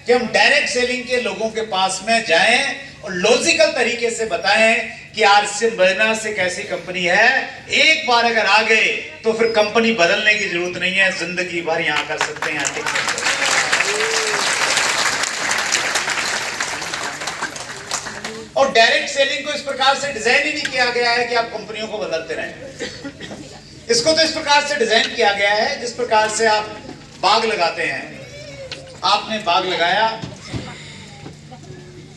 कि हम direct selling के लोगों के पास में जाएं और लॉजिकल तरीके से बताएं कि आरसीएम बिजनेस एक ऐसी कंपनी है, एक बार अगर आ गए तो फिर कंपनी बदलने की जरूरत नहीं है, जिंदगी भर यहां कर सकते हैं, टिक सकते हैं। और डायरेक्ट सेलिंग को इस प्रकार से डिजाइन ही नहीं किया गया है कि आप कंपनियों को बदलते रहें। इसको तो इस प्रकार से डिजाइन किया गया है जिस प्रकार से आप बाग लगाते हैं। आपने बाग लगाया,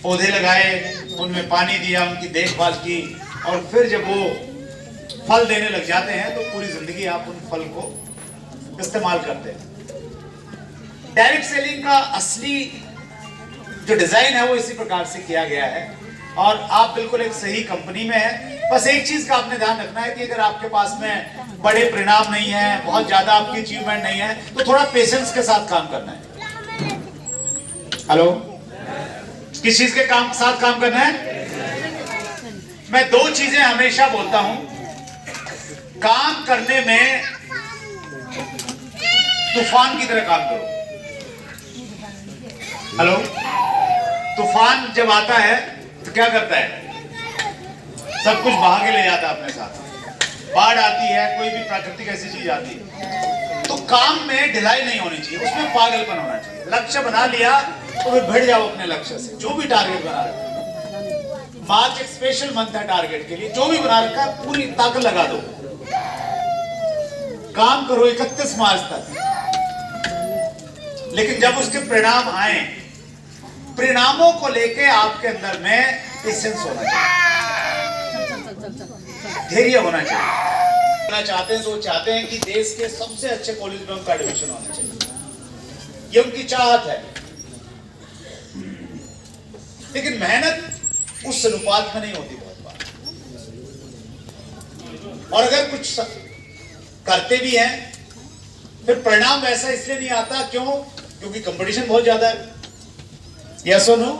पौधे लगाए, उनमें पानी दिया, उनकी देखभाल की, और फिर जब वो फल देने लग जाते हैं तो पूरी जिंदगी आप उन फल को इस्तेमाल करते हैं। डायरेक्ट सेलिंग का असली जो डिजाइन है वो इसी प्रकार से किया गया है और आप बिल्कुल एक सही कंपनी में है। बस एक चीज का आपने ध्यान रखना है कि अगर आपके पास में बड़े परिणाम नहीं है, बहुत ज्यादा आपकी अचीवमेंट नहीं है, तो थोड़ा पेशेंस के साथ काम करना है। हेलो, किस चीज के साथ काम करना है? मैं दो चीजें हमेशा बोलता हूं, काम करने में तूफान की तरह काम करो। हेलो, तूफान जब आता है तो क्या करता है? सब कुछ बहा के ले जाता है अपने साथ। बाढ़ आती है, कोई भी प्राकृतिक ऐसी चीज आती है, तो काम में ढिलाई नहीं होनी चाहिए, उसमें पागलपन होना चाहिए। लक्ष्य बना लिया तो फिर भिड़ जाओ अपने लक्ष्य से। जो भी टारगेट बना रखा, मार्च एक स्पेशल मंथ है टारगेट के लिए, जो भी बना रखा है पूरी ताकत लगा दो, काम करो 31 मार्च तक। लेकिन जब उसके परिणाम आए, परिणामों को लेके आपके अंदर में पेशेंस होना चाहिए, धैर्य होना चाहिए। चाहते हैं तो चाहते हैं कि देश के सबसे अच्छे कॉलेज में उनका एडमिशन होना चाहिए, ये उनकी चाहत है। लेकिन मेहनत उस अनुपात में नहीं होती बहुत बार, और अगर कुछ करते भी हैं फिर परिणाम वैसा इसलिए नहीं आता, क्यों? क्योंकि कंपटीशन बहुत ज्यादा है। यस और नो?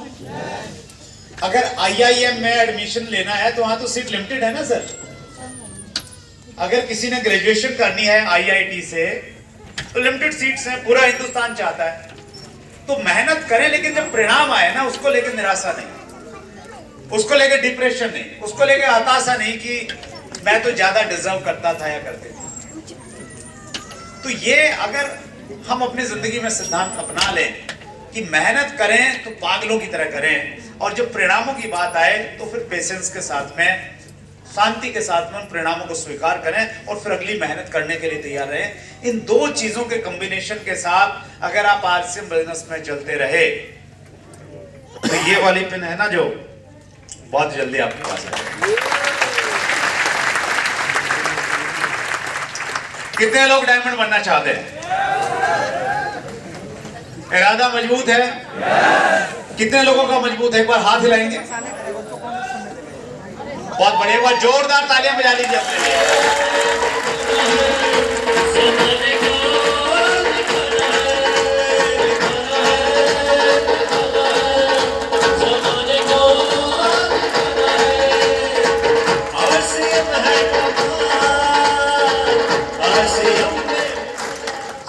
अगर आईआईएम में एडमिशन लेना है तो वहां तो सीट लिमिटेड है ना सर। अगर किसी ने ग्रेजुएशन करनी है आईआईटी से तो लिमिटेड सीट्स हैं, पूरा हिंदुस्तान चाहता है। तो मेहनत करें, लेकिन जब परिणाम आए ना, उसको लेकर निराशा नहीं, उसको लेकर डिप्रेशन नहीं, उसको लेकर हताशा नहीं कि मैं तो ज्यादा डिजर्व करता था या करते थे। तो ये अगर हम अपनी जिंदगी में सिद्धांत अपना लें कि मेहनत करें तो पागलों की तरह करें, और जब परिणामों की बात आए तो फिर पेशेंस के साथ में, शांति के साथ में उन परिणामों को स्वीकार करें और फिर अगली मेहनत करने के लिए तैयार रहें। इन दो चीजों के कॉम्बिनेशन के साथ अगर आप आरसीएम बिजनेस में चलते रहे तो ये वाली पिन है ना जो, बहुत जल्दी आपके पास आएगी। कितने लोग डायमंड बनना चाहते हैं? इरादा मजबूत है? कितने लोगों का मजबूत है? एक बार हाथ हिलाएंगे। बहुत बढ़िया, एक बार जोरदार तालियां बजा लीजिए अपने लिए।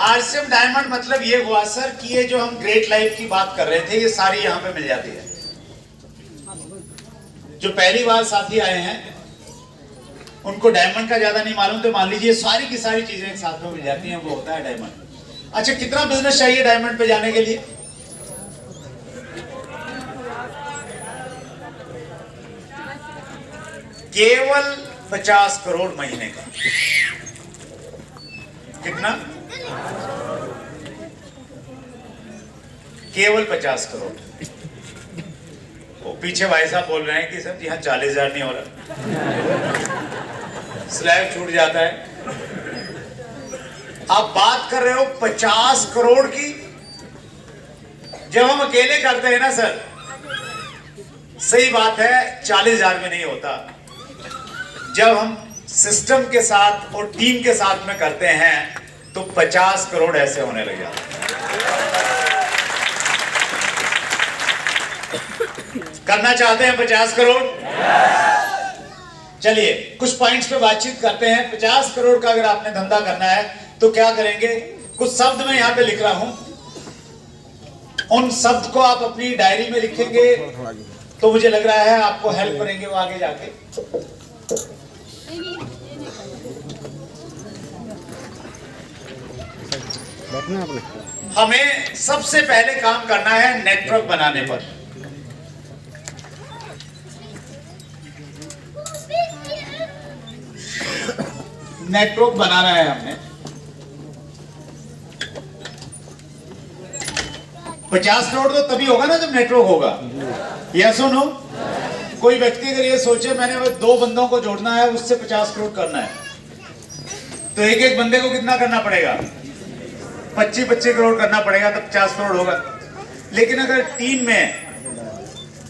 आरसीएम डायमंड मतलब ये हुआ सर कि ये जो हम ग्रेट लाइफ की बात कर रहे थे, ये सारी यहां पे मिल जाती है। जो पहली बार साथी आए हैं उनको डायमंड का ज्यादा नहीं मालूम, तो मान लीजिए सारी की सारी चीजें एक साथ में मिल जाती हैं, वो होता है डायमंड। अच्छा, कितना बिजनेस चाहिए डायमंड पे जाने के लिए? केवल 50 करोड़ महीने का। कितना? केवल 50 करोड़। वो पीछे भाई साहब बोल रहे हैं कि सर यहाँ 40,000 नहीं हो रहा, स्लैब छूट जाता है। आप बात कर रहे हो 50 करोड़ की। जब हम अकेले करते हैं ना सर, सही बात है 40,000 में नहीं होता। जब हम सिस्टम के साथ और टीम के साथ में करते हैं तो 50 करोड़ ऐसे होने लग जाते हैं। करना चाहते हैं 50 करोड़? चलिए कुछ पॉइंट्स पे बातचीत करते हैं। 50 करोड़ का अगर आपने धंधा करना है तो क्या करेंगे? कुछ शब्द मैं यहां पे लिख रहा हूं। उन शब्द को आप अपनी डायरी में लिखेंगे तो मुझे लग रहा है आपको हेल्प करेंगे वो आगे जाके। हमें सबसे पहले काम करना है नेटवर्क बनाने पर। नेटवर्क बनाना है हमने। 50 करोड़ तो तभी होगा ना जब नेटवर्क होगा। यस और नो? कोई व्यक्ति अगर ये सोचे मैंने 2 बंदों को जोड़ना है उससे 50 करोड़ करना है, तो एक एक बंदे को कितना करना पड़ेगा? 25-25 करोड़ करना पड़ेगा तब 50 करोड़ होगा। लेकिन अगर टीम में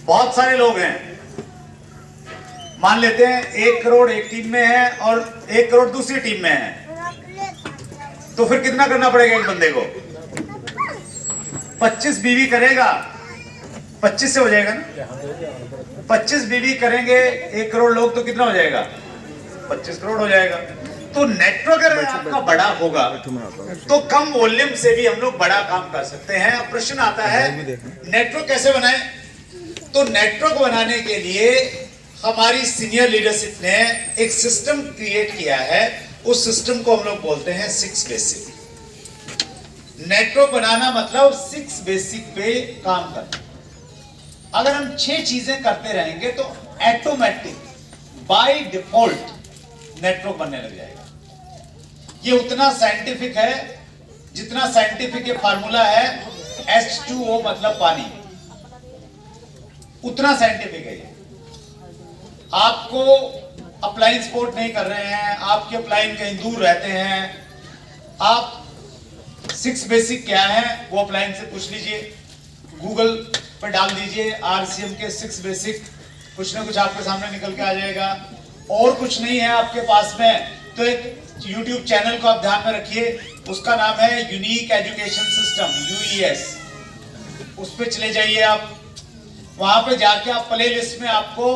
बहुत सारे लोग हैं, मान लेते हैं 1 करोड़ एक टीम में है और 1 करोड़ दूसरी टीम में है, तो फिर कितना करना पड़ेगा एक बंदे को? 25 बीवी करेगा, 25 से हो जाएगा ना? 25 बीवी करेंगे 1 करोड़ लोग तो कितना हो जाएगा? 25 करोड़ हो जाएगा। तो नेटवर्क अगर आपका बड़ा होगा तो कम वॉल्यूम से भी हम लोग बड़ा काम कर सकते हैं। अब प्रश्न आता है नेटवर्क कैसे बनाएं? तो नेटवर्क बनाने के लिए हमारी सीनियर लीडरशिप ने एक सिस्टम क्रिएट किया है। उस सिस्टम को हम लोग बोलते हैं 6 बेसिक। नेटवर्क बनाना मतलब 6 बेसिक पे काम करना। अगर हम 6 चीजें करते रहेंगे तो ऑटोमेटिक बाय डिफॉल्ट नेटवर्क बनने लग जाएगा। ये उतना साइंटिफिक है जितना साइंटिफिक ये फार्मूला है H2O मतलब पानी, उतना साइंटिफिक है ये। आपको अप्लायंस पोर्ट नहीं कर रहे हैं, आपके अप्लायंस कहीं दूर रहते हैं, आप 6 बेसिक क्या है वो अप्लायंस से पूछ लीजिए, गूगल पर डाल दीजिए RCM के 6 बेसिक, कुछ ना कुछ आपके सामने निकल के आ जाएगा। और कुछ नहीं है आपके पास में तो एक YouTube चैनल को आप ध्यान में रखिए, उसका नाम है यूनिक एजुकेशन सिस्टम UES। उस पे चले जाइए आप, वहां पे जाके आप प्ले लिस्ट में आपको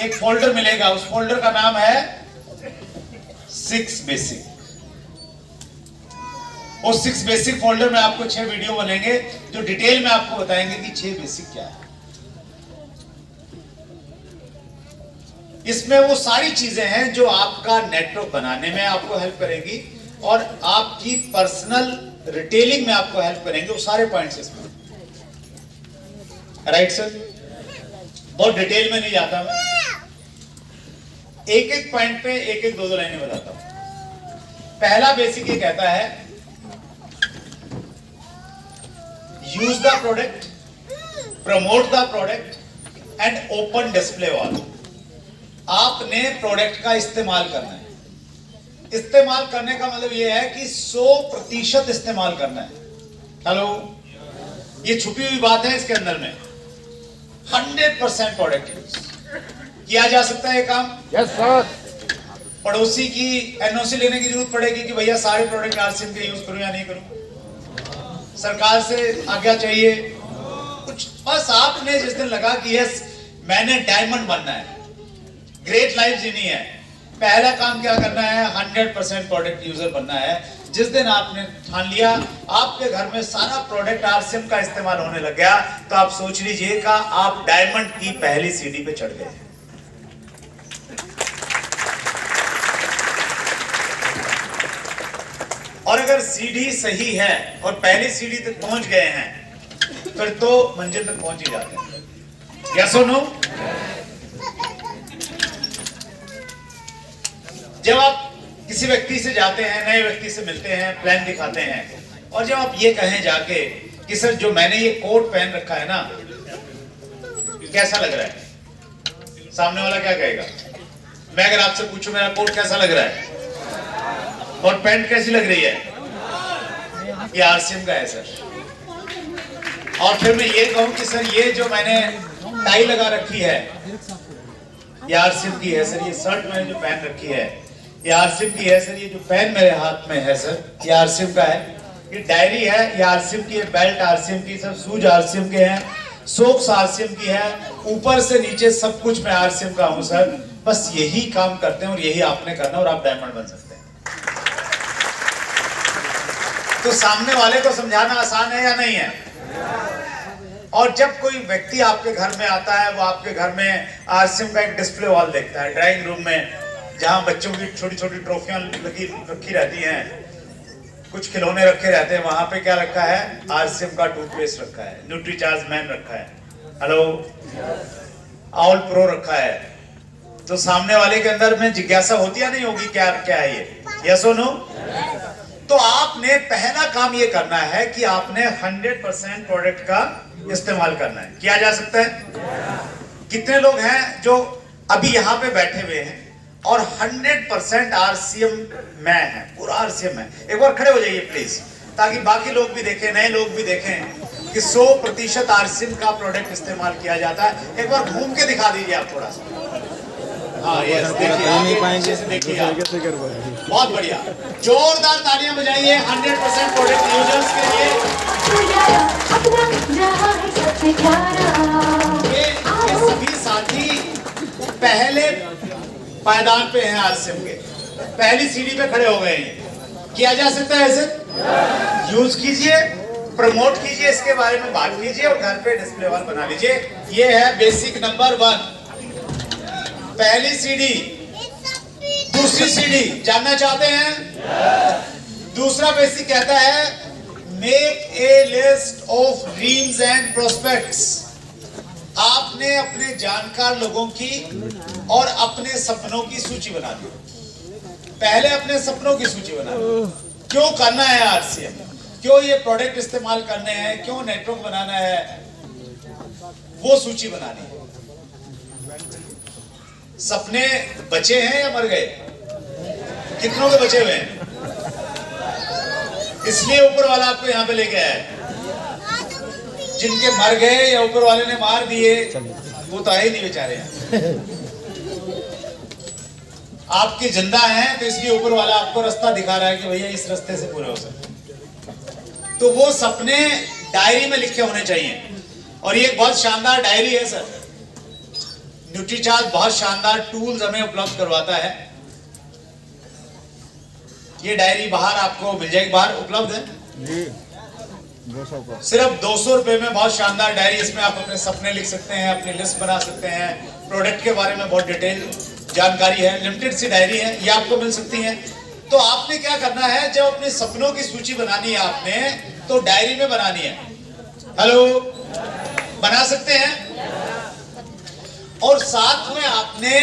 एक फोल्डर मिलेगा, उस फोल्डर का नाम है 6 बेसिक। उस 6 बेसिक फोल्डर में आपको 6 वीडियो बनेंगे जो डिटेल में आपको बताएंगे कि 6 बेसिक क्या है। इसमें वो सारी चीजें हैं जो आपका नेटवर्क बनाने में आपको हेल्प करेंगी और आपकी पर्सनल रिटेलिंग में आपको हेल्प करेंगे। वो सारे पॉइंट्स इसमें, राइट सर? बहुत डिटेल में नहीं जाता मैं, एक एक पॉइंट पे एक एक 2-2 लाइनें बताता हूं। पहला बेसिक ये कहता है use the product, promote the product and open display wall. आपने प्रोडक्ट का इस्तेमाल करना है। इस्तेमाल करने का मतलब यह है कि 100% इस्तेमाल करना है। हेलो, ये छुपी हुई बात है इसके अंदर में। 100% प्रोडक्ट यूज किया जा सकता है काम। Yes sir. पड़ोसी की NOC लेने की जरूरत पड़ेगी कि भैया सारे प्रोडक्ट RCM के यूज करूं या नहीं करूं? सरकार से आज्ञा चाहिए कुछ, बस आपने जिस दिन लगा कि यस मैंने डायमंड बनना है, ग्रेट लाइफ जीनी है, पहला काम क्या करना है? 100% प्रोडक्ट यूजर बनना है। जिस दिन आपने ठान लिया आपके घर में सारा प्रोडक्ट RCM का इस्तेमाल होने लग गया, तो आप सोच लीजिएगा आप डायमंड की पहली सीढ़ी पे चढ़ गए। और अगर सीढ़ी सही है और पहली सीढ़ी तक पहुंच गए हैं फिर तो मंजिल तक पहुंच ही जाते हैं। यस और नो? जब आप किसी व्यक्ति से जाते हैं, नए व्यक्ति से मिलते हैं, प्लान दिखाते हैं, और जब आप ये कहें जाके कि सर जो मैंने ये कोट पहन रखा है ना कैसा लग रहा है, सामने वाला क्या कहेगा? मैं अगर आपसे पूछूं मेरा कोट कैसा लग रहा है और पैंट कैसी लग रही है, ये RCM का है सर। और फिर मैं ये कहूं कि सर ये जो मैंने टाई लगा रखी है ये RCM की है सर, ये शर्ट मैंने जो पहन रखी है ये RCM की है सर, ये जो पेन मेरे हाथ में है सर ये RCM का है, ये डायरी है ये RCM की है, बेल्ट RCM की, सब शूज RCM के हैं, सॉक्स RCM की है, ऊपर से नीचे सब कुछ मैं RCM का हूं सर। बस यही काम करते हैं और यही आपने करना और आप डायमंड बन सकते हैं। तो सामने वाले को समझाना आसान है या नहीं है? और जब कोई व्यक्ति आपके घर में आता है, वो आपके घर में आरसीएम का एक डिस्प्ले वॉल देखता है ड्राइंग रूम में, जहां बच्चों की छोटी छोटी ट्रॉफियां रखी रहती हैं, कुछ खिलौने रखे रहते हैं, वहां पे क्या रखा है? आरसीएम का टूथपेस्ट रखा है, न्यूट्रीचार्ज मैन रखा है, हेलो ऑल प्रो रखा है। तो सामने वाले के अंदर में जिज्ञासा होती है नहीं होगी, क्या क्या है ये? यस और नो? तो आपने पहला काम ये करना है कि आपने 100% प्रोडक्ट का इस्तेमाल करना है। किया जा सकता है? कितने लोग हैं जो अभी यहां पे बैठे हुए हैं और 100% आरसीएम में है, पूरा आरसीएम है? एक बार खड़े हो जाइए प्लीज, ताकि बाकी लोग भी देखें, नए लोग भी देखें कि 100% आरसीएम का प्रोडक्ट इस्तेमाल किया जाता है। एक बार घूम के दिखा दीजिए आप थोड़ा सा। हाँ, ये देखिए, बहुत बढ़िया, जोरदार तालियां बजाइए 100% प्रोडक्ट यूजर्स के लिए। ये सभी साथी पहले पायदान पे हैं आरसीएम के, पहली सीढ़ी पे खड़े हो गए हैं। किया जा सकता है ऐसे? यूज कीजिए, प्रमोट कीजिए, इसके बारे में बात कीजिए और घर पे डिस्प्ले वॉल बना लीजिए। ये है बेसिक नंबर 1, पहली सीढ़ी। दूसरी सीढ़ी जानना चाहते हैं? दूसरा बेसिक कहता है make a list of dreams and prospects. आपने अपने जानकार लोगों की और अपने सपनों की सूची बना दी। पहले अपने सपनों की सूची बना दी, क्यों करना है आरसीएम, क्यों ये प्रोडक्ट इस्तेमाल करने हैं, क्यों नेटवर्क बनाना है, वो सूची बनानी है। सपने बचे हैं या मर गए? कितनों के बचे हुए हैं? इसलिए ऊपर वाला आपको यहां पे लेके आया है। जिनके मर गए या ऊपर वाले ने मार दिए, वो तो आए नहीं बेचारे। आपके जिंदा हैं तो इसलिए ऊपर वाला आपको रास्ता दिखा रहा है कि भैया इस रास्ते से पूरे हो सकते। तो वो सपने डायरी में लिखे होने चाहिए, और ये एक बहुत शानदार डायरी है सर। न्यूट्रीचार्ज बहुत शानदार टूल्स हमें उपलब्ध करवाता है। ये डायरी बाहर आपको मिल जाएगी, बाहर उपलब्ध है सिर्फ 200 रुपए में। बहुत शानदार डायरी, इसमें आप अपने सपने लिख सकते हैं, अपनी लिस्ट बना सकते हैं, प्रोडक्ट के बारे में बहुत डिटेल जानकारी है। लिमिटेड सी डायरी है, ये आपको मिल सकती है। तो आपने क्या करना है, जब अपने सपनों की सूची बनानी है आपने, तो डायरी में बनानी है। हेलो, बना सकते हैं? और साथ में आपने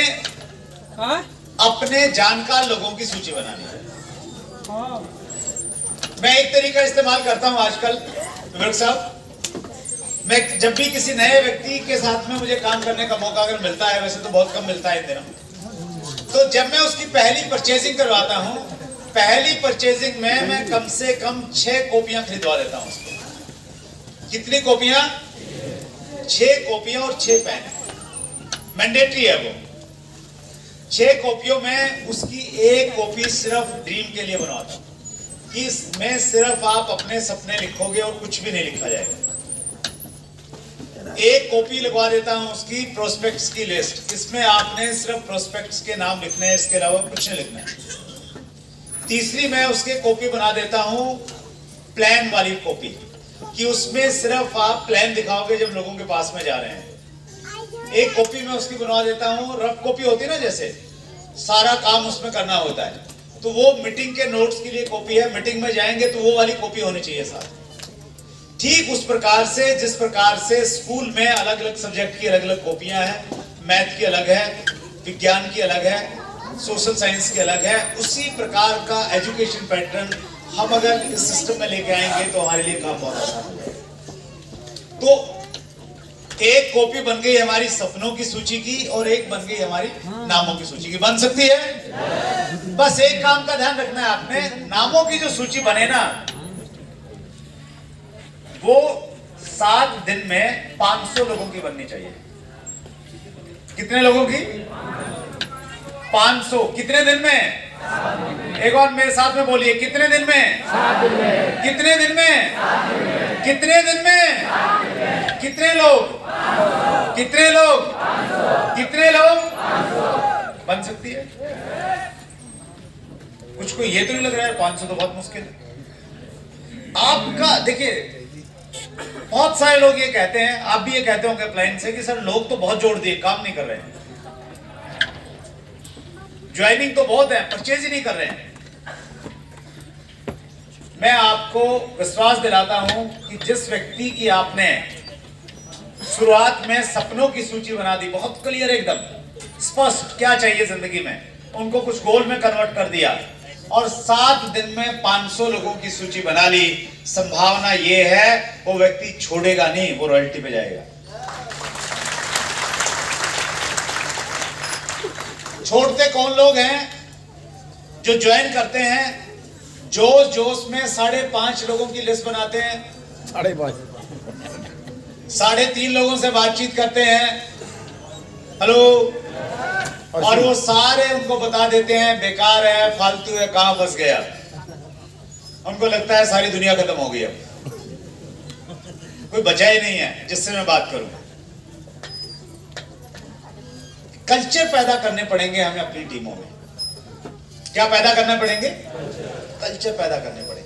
अपने जानकार लोगों की सूची बनानी है। मैं एक तरीका इस्तेमाल करता हूं आजकल विवेक साहब, मैं जब भी किसी नए व्यक्ति के साथ में मुझे काम करने का मौका अगर मिलता है, वैसे तो बहुत कम मिलता है इन दिनों, तो जब मैं उसकी पहली परचेजिंग करवाता हूं, पहली परचेजिंग में मैं कम से कम 6 कॉपियां खरीदवा देता हूं उसको। कितनी कॉपियां? 6 कॉपियां और 6 पेन, मैंडेटरी है वो। 6 कॉपियों में उसकी एक कॉपी सिर्फ ड्रीम के लिए बनवाता हूं, इसमें सिर्फ आप अपने सपने लिखोगे और कुछ भी नहीं लिखा जाएगा। एक कॉपी लगवा देता हूं उसकी प्रोस्पेक्ट्स की लिस्ट, इसमें आपने सिर्फ प्रोस्पेक्ट्स के नाम लिखने हैं, इसके अलावा कुछ नहीं लिखना है। तीसरी मैं उसके कॉपी बना देता हूं प्लान वाली कॉपी, कि उसमें सिर्फ आप प्लान दिखाओगे जब लोगों के पास में जा रहे हैं। एक कॉपी में उसकी बनवा देता हूं रफ कॉपी होती है ना, जैसे सारा काम उसमें करना होता है, तो वो मीटिंग के नोट्स के लिए कॉपी है, मीटिंग में जाएंगे तो वो वाली कॉपी होनी चाहिए साथ। ठीक उस प्रकार से जिस प्रकार से स्कूल में अलग अलग सब्जेक्ट की अलग अलग कॉपियां हैं, मैथ की अलग है, विज्ञान की अलग है, सोशल साइंस की अलग है, उसी प्रकार का एजुकेशन पैटर्न हम अगर इस सिस्टम में लेके आएंगे तो हमारे लिए काम बहुत आसान हो जाएगा। तो एक कॉपी बन गई हमारी सपनों की सूची की, और एक बन गई हमारी नामों की सूची की। बन सकती है? बस एक काम का ध्यान रखना है आपने, नामों की जो सूची बने ना, वो 7 दिन में 500 लोगों की बननी चाहिए। कितने लोगों की? 500। कितने दिन में? एक बार मेरे साथ में बोलिए, कितने दिन में? 7 दिन में। कितने दिन में? 7 दिन में। कितने दिन में? 7 दिन में। कितने लोग? 500। कितने लोग? 500। कितने लोग? 500। बन सकती है? कुछ को ये तो नहीं लग रहा है 500 तो बहुत मुश्किल है आपका। देखिए बहुत सारे लोग ये कहते हैं, आप भी ये कहते होंगे क्लाइंट से कि सर लोग तो बहुत जोड़ दिए, काम नहीं कर रहे हैं, ज्वाइनिंग तो बहुत है, परचेज ही नहीं कर रहे हैं। मैं आपको विश्वास दिलाता हूं कि जिस व्यक्ति की आपने शुरुआत में सपनों की सूची बना दी, बहुत क्लियर एकदम स्पष्ट क्या चाहिए जिंदगी में, उनको कुछ गोल में कन्वर्ट कर दिया और 7 दिन में 500 लोगों की सूची बना ली, संभावना यह है वो व्यक्ति छोड़ेगा नहीं, वो रॉयल्टी पे जाएगा। छोड़ते कौन लोग हैं? जो ज्वाइन करते हैं, जोश जोश में 5.5 लोगों की लिस्ट बनाते हैं, 3.5 लोगों से बातचीत करते हैं, हेलो, और वो सारे उनको बता देते हैं बेकार है, फालतू है, कहां फंस गया। उनको लगता है सारी दुनिया खत्म हो गई, अब कोई बचा ही नहीं है जिससे मैं बात करूं। कल्चर पैदा करने पड़ेंगे हमें अपनी टीमों में। क्या पैदा करने पड़ेंगे? कल्चर पैदा करने पड़ेंगे।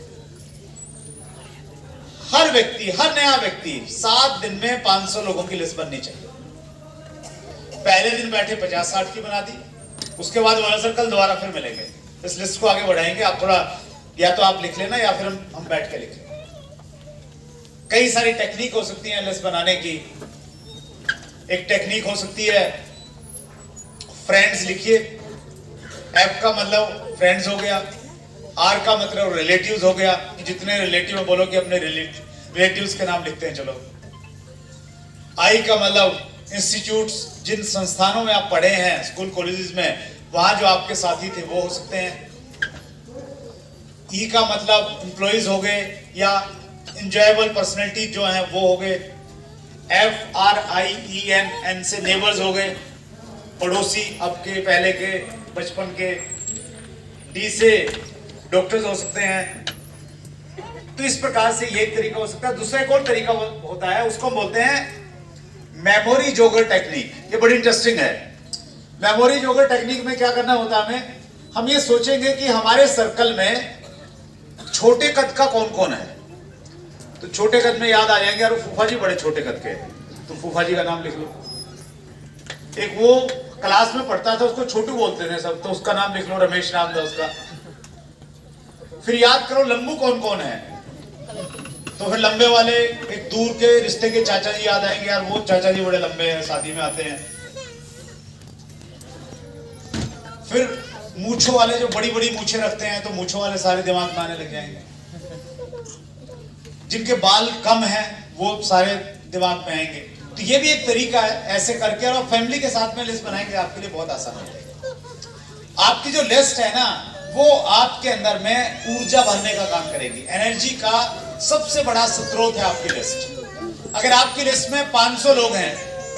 हर व्यक्ति, हर नया व्यक्ति 7 दिन में 500 लोगों की लिस्ट बननी चाहिए। पहले दिन बैठे 50-60 की बना दी, उसके बाद वाला सर कल दोबारा फिर मिलेंगे, इस लिस्ट को आगे बढ़ाएंगे। आप थोड़ा या तो आप लिख लेना या फिर हम बैठ के लिख लेंगे। कई सारी टेक्निक हो सकती है लिस्ट बनाने की। एक टेक्निक हो सकती है फ्रेंड्स लिखिए, एफ का मतलब फ्रेंड्स हो गया, आर का मतलब रिलेटिव्स हो गया, जितने रिलेटिव में बोलो कि अपने रिलेटिव्स के नाम लिखते हैं चलो। आई का मतलब इंस्टीट्यूट्स, जिन संस्थानों में आप पढ़े हैं, स्कूल कॉलेजेस में, वहां जो आपके साथी थे वो हो सकते हैं। ई का मतलब एम्प्लॉइज हो गए या इंजॉयबल पर्सनैलिटी जो हैं वो हो गए। FRIEN, एन से नेबर्स हो गए, पड़ोसी, अब के, पहले के, बचपन के। डी से डॉक्टर्स हो सकते हैं। तो इस प्रकार से ये एक तरीका हो सकता है। दूसरा एक और तरीका होता है, उसको हम बोलते हैं मेमोरी जोगर टेक्निक। ये बड़ी इंटरेस्टिंग है। मेमोरी जोगर टेक्निक में क्या करना होता है हमें, हम ये सोचेंगे कि हमारे सर्कल में छोटे कद का कौन कौन है। तो छोटे कद में याद आ जाएंगे, यार फूफा जी बड़े छोटे कद के, तो फूफा जी का नाम लिख लो। एक वो क्लास में पढ़ता था, उसको छोटू बोलते थे सब, तो उसका नाम लिख लो, रमेश नाम था उसका। फिर याद करो लंबू कौन कौन है, तो फिर लंबे वाले एक दूर के रिश्ते के चाचा जी याद आएंगे, यार वो चाचा जी बड़े लंबे हैं, शादी में आते हैं। फिर मूछों वाले जो बड़ी बड़ी मूछें रखते हैं, तो मूछों वाले सारे दिमाग में आने लग जाएंगे। जिनके बाल कम हैं वो सारे दिमाग में आएंगे। तो ये भी एक तरीका है, ऐसे करके। और फैमिली के साथ में लिस्ट बनाएंगे, आपके लिए बहुत आसान हो जाएगा। आपकी जो लिस्ट है ना, वो आपके अंदर में ऊर्जा भरने का काम करेगी। एनर्जी का सबसे बड़ा स्रोत है आपकी लिस्ट। अगर आपकी लिस्ट में 500 लोग हैं,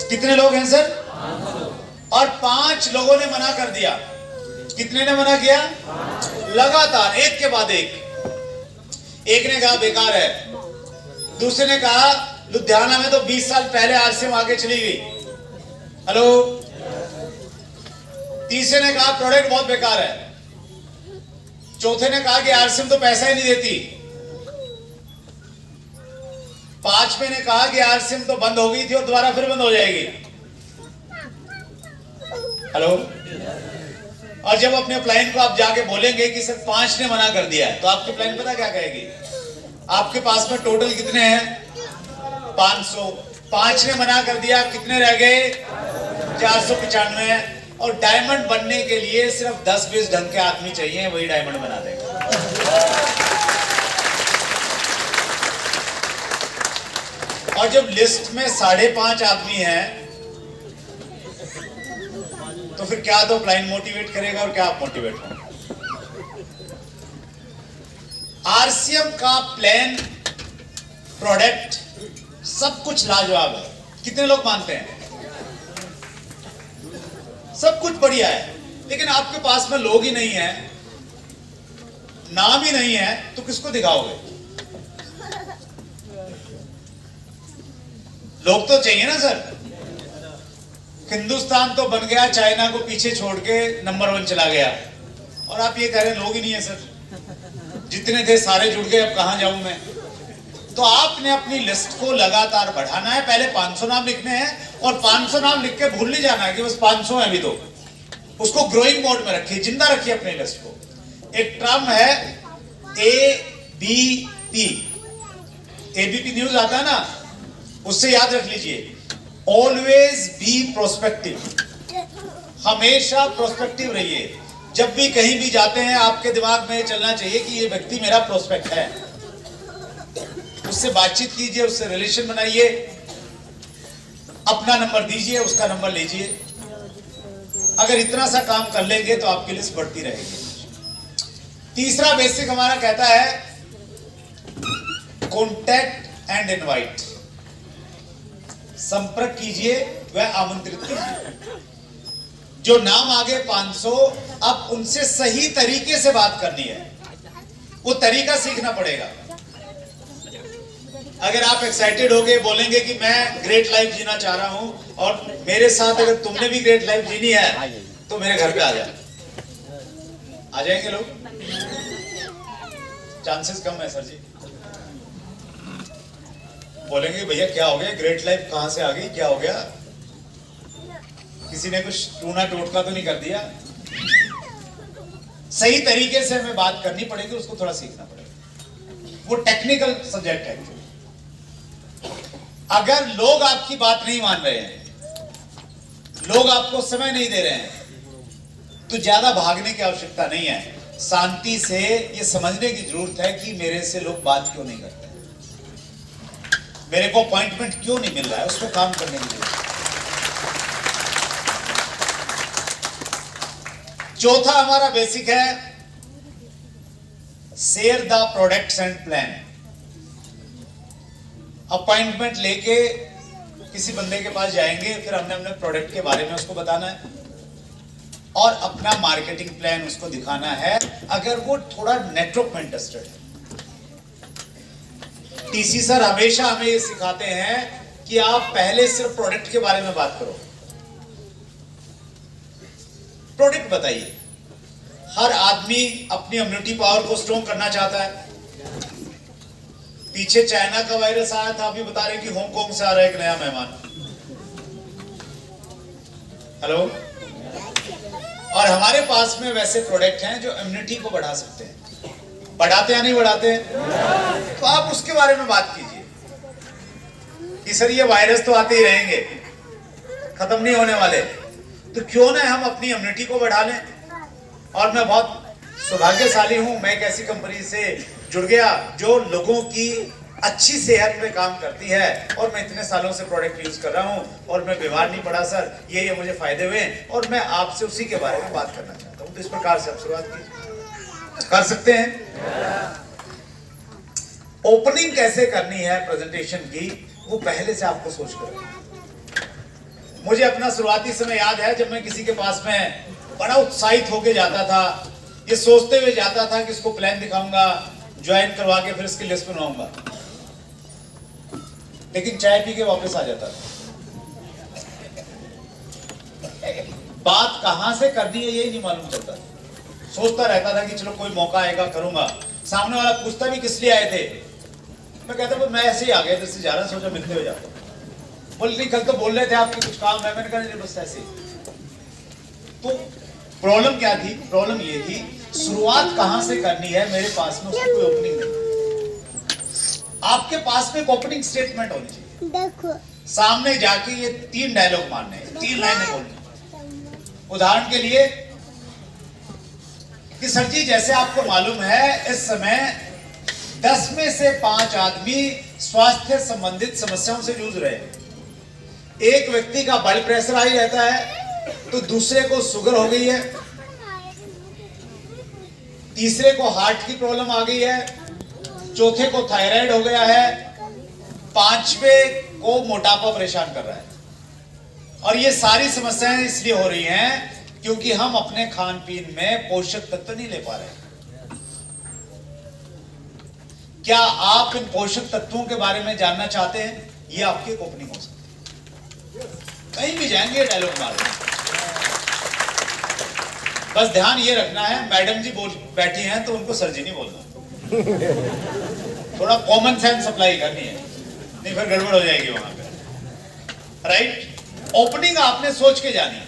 कितने लोग हैं सर? 500। और 5 लोगों ने मना कर दिया। कितने ने मना किया? लगातार, एक के बाद एक। एक ने कहा बेकार है, दूसरे ने कहा लुधियाना में तो 20 साल पहले आरसीएम आगे चली गई, हेलो। तीसरे ने कहा प्रोडक्ट बहुत बेकार है। चौथे ने कहा कि आरसीएम तो पैसा ही नहीं देती। 5वें ने कहा कि आरसीएम तो बंद हो गई थी और दोबारा फिर बंद हो जाएगी, हेलो। और जब अपने क्लाइंट को आप जाके बोलेंगे कि सर 5 ने मना कर दिया है, तो आपकी क्लाइंट पता क्या कहेगी? आपके पास में टोटल कितने हैं? 500। 5 ने मना कर दिया, कितने रह गए? 495। और डायमंड बनने के लिए सिर्फ 10-20 ढंग के आदमी चाहिए, वही डायमंड बना देगा। और जब लिस्ट में 5.5 आदमी हैं, तो फिर क्या तो क्लाइंट मोटिवेट करेगा और क्या आप मोटिवेट होंगे। आरसीएम का प्लान, प्रोडक्ट, सब कुछ लाजवाब है। कितने लोग मानते हैं? सब कुछ बढ़िया है, लेकिन आपके पास में लोग ही नहीं है, नाम ही नहीं है, तो किसको दिखाओगे? लोग तो चाहिए ना सर। हिंदुस्तान तो बन गया चाइना को पीछे छोड़ के नंबर 1 चला गया, और आप ये कह रहे हैं लोग ही नहीं है सर। जितने थे सारे जुड़ गए, अब कहां जाऊं मैं? तो आपने अपनी लिस्ट को लगातार बढ़ाना है। पहले 500 नाम लिखने हैं और 500 नाम लिख के भूल नहीं जाना है कि बस 500 है अभी तो। उसको ग्रोइंग मोड में रखिए, जिंदा रखिए अपनी लिस्ट को। एक टर्म है ABP, ABP न्यूज आता है ना, उससे याद रख लीजिए, ऑलवेज बी प्रोस्पेक्टिव, हमेशा प्रोस्पेक्टिव रहिए। जब भी कहीं भी जाते हैं आपके दिमाग में चलना चाहिए कि ये व्यक्ति मेरा प्रोस्पेक्ट है। उससे बातचीत कीजिए, उससे रिलेशन बनाइए, अपना नंबर दीजिए, उसका नंबर लीजिए। अगर इतना सा काम कर लेंगे तो आपकी लिस्ट बढ़ती रहेगी। तीसरा बेसिक हमारा कहता है कॉन्टैक्ट एंड इनवाइट, संपर्क कीजिए व आमंत्रित कीजिए। जो नाम आगे 500, अब उनसे सही तरीके से बात करनी है, वो तरीका सीखना पड़ेगा। अगर आप एक्साइटेड होके बोलेंगे कि मैं ग्रेट लाइफ जीना चाह रहा हूं और मेरे साथ अगर तुमने भी ग्रेट लाइफ जीनी है तो मेरे घर पे आ जाएंगे लोग? चांसेस कम है सर जी। बोलेंगे भैया क्या हो गया, ग्रेट लाइफ कहां से आ गई, क्या हो गया, किसी ने कुछ टूना टोटका तो नहीं कर दिया? सही तरीके से हमें बात करनी पड़ेगी, उसको थोड़ा सीखना पड़ेगा। वो टेक्निकल सब्जेक्ट है। अगर लोग आपकी बात नहीं मान रहे हैं, लोग आपको समय नहीं दे रहे हैं, तो ज्यादा भागने की आवश्यकता नहीं है। शांति से ये समझने की जरूरत है कि मेरे से लोग बात क्यों नहीं करते, मेरे को अपॉइंटमेंट क्यों नहीं मिल रहा है, उसको काम करने की जरूरत है। चौथा हमारा बेसिक है share the products and plan. Appointment लेके किसी बंदे के पास जाएंगे, फिर हमने अपने प्रोडक्ट के बारे में उसको बताना है और अपना मार्केटिंग प्लान उसको दिखाना है, अगर वो थोड़ा नेटवर्क में इंटरेस्टेड है। टीसी सर हमेशा हमें ये सिखाते हैं कि आप पहले सिर्फ प्रोडक्ट के बारे में बात करो, प्रोडक्ट बताइए। हर आदमी अपनी इम्यूनिटी पावर को स्ट्रॉन्ग करना चाहता है। पीछे चाइना का वायरस आया था, अभी बता रहे कि हांगकांग से आ रहा है एक नया मेहमान। हेलो। और हमारे पास में वैसे प्रोडक्ट हैं जो इम्यूनिटी को बढ़ा सकते हैं। बढ़ाते या नहीं बढ़ाते? तो आप उसके बारे में बात कीजिए कि सर ये वायरस तो आते ही रहेंगे, खत्म नहीं होने वाले, तो क्यों ना हम अपनी इम्यूनिटी को बढ़ा लें। और मैं बहुत सौभाग्यशाली हूं, मैं एक ऐसी कंपनी से जुड़ गया जो लोगों की अच्छी सेहत पे काम करती है, और मैं इतने सालों से प्रोडक्ट यूज कर रहा हूं और मैं बीमार नहीं पड़ा सर, ये मुझे फायदे हुए और मैं आपसे उसी के बारे में बात करना चाहता हूं। तो इस प्रकार से आप शुरुआत कीजिए, कर सकते हैं। ओपनिंग कैसे करनी है प्रेजेंटेशन की, वो पहले से आपको सोच कर। मुझे अपना शुरुआती समय याद है जब मैं किसी के पास में बड़ा उत्साहित होके जाता था, ये सोचते हुए जाता था कि इसको प्लान दिखाऊंगा, ज्वाइन करवा के फिर इसकी लिस्ट बनाऊंगा, लेकिन चाय पी के वापस आ जाता था। बात कहां से करनी है यही नहीं मालूम चलता। सोचता रहता था कि चलो कोई मौका आएगा करूंगा। सामने वाला पूछता भी किस लिए आए थे, मैं कहता मैं ऐसे ही आ गया, इससे जा रहा, सोचा मिलते हुए जाता। बोल नहीं कल तो बोल रहे थे आपके कुछ काम है, मैंने कहा नहीं बस ऐसे। तो प्रॉब्लम क्या थी? प्रॉब्लम ये थी शुरुआत कहां से करनी है, मेरे पास में उसकी कोई ओपनिंग नहीं। आपके पास में एक ओपनिंग स्टेटमेंट होनी चाहिए। देखो सामने जाके ये 3 डायलॉग मारने हैं, 3 लाइनें बोलनी। उदाहरण के लिए कि सर जी जैसे आपको मालूम है इस समय 10 में से 5 आदमी स्वास्थ्य संबंधित समस्याओं से जूझ रहे हैं। एक व्यक्ति का ब्लड प्रेशर हाई रहता है, तो दूसरे को शुगर हो गई है, तीसरे को हार्ट की प्रॉब्लम आ गई है, चौथे को थायराइड हो गया है, 5वें को मोटापा परेशान कर रहा है। और ये सारी समस्याएं इसलिए हो रही हैं क्योंकि हम अपने खान पीन में पोषक तत्व नहीं ले पा रहे। क्या आप इन पोषक तत्वों के बारे में जानना चाहते हैं? ये आपकी ओपनिंग हो सकती है। कहीं भी जाएंगे डायलॉग मार, बस ध्यान ये रखना है मैडम जी बोल बैठी हैं तो उनको सर जी नहीं बोलना। थोड़ा कॉमन सेंस अप्लाई करनी है, नहीं फिर गड़बड़ हो जाएगी वहां पे, राइट। ओपनिंग आपने सोच के जानी है,